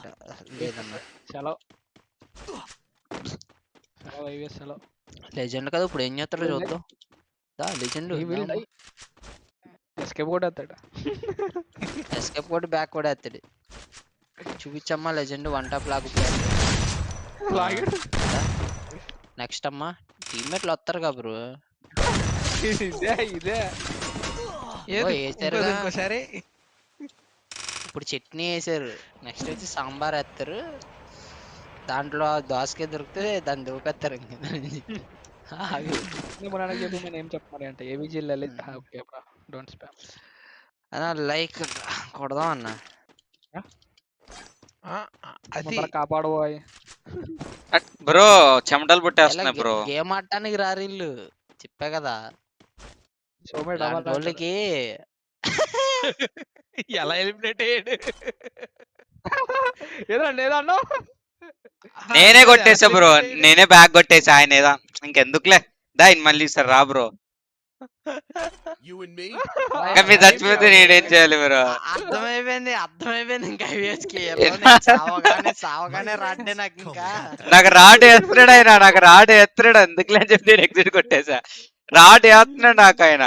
అంట. లేదన్నా సెలవు సెలవు ఐవేస్ సెలవు లెజెండ్ కదా, ఇప్పుడు ఏం చేస్తాడో చూద్దాం. లెజెండ్ ఎస్కేప్ కూడా వస్తాడు. ఎస్కేప్ కూడా బ్యాక్ కూడా వేస్తాడు. చూపించమ్మా లెజెండ్ వన్ టాప్ నెక్స్ట్ అమ్మా టీమ్మేట్లు వస్తారు కదా బ్రో. ఇదే ఇంకోసారి ఇప్పుడు చట్నీ వేసారు, నెక్స్ట్ వచ్చి సాంబార్ వేస్తారు, దాంట్లో దోసకాయ దొరికితే దాన్ని దూకేస్తారు. ఏం చెప్పమని అంటే AVG Lalith. Okay bro, don't spam అన్న. లైక్ కొడదాం అన్న. అది కాపాడబోయ్ బ్రో చెమటలు పుట్టేస్తున్నాయి బ్రో. గేమ్ ఆడటానికి రారిల్లు చెప్పా కదా. వాళ్ళకి ఎలా ఎలిమినేట్ అయ్యాడు. ఏదన్నా నేనే కొట్టేసా బ్రో, నేనే బ్యాగ్ కొట్టేసా. ఆయన ఏదా ఇంకెందుకులే దా మళ్ళీ సార్ రా బ్రో. మీరు చచ్చిపోతే నేనేం చేయాలి బ్రో? అర్థమైపోయింది ఇంకా సావగానే రాడే నాకు. ఇంకా నాకు రాడ్ వేస్తున్నాడు ఆయన, నాకు రాడ్ వేస్తున్నాడు, ఎందుకులే అని చెప్పి నేను ఎగ్జిట్ కొట్టేసా. రాడ్ వేస్తున్నాడు నాకు ఆయన.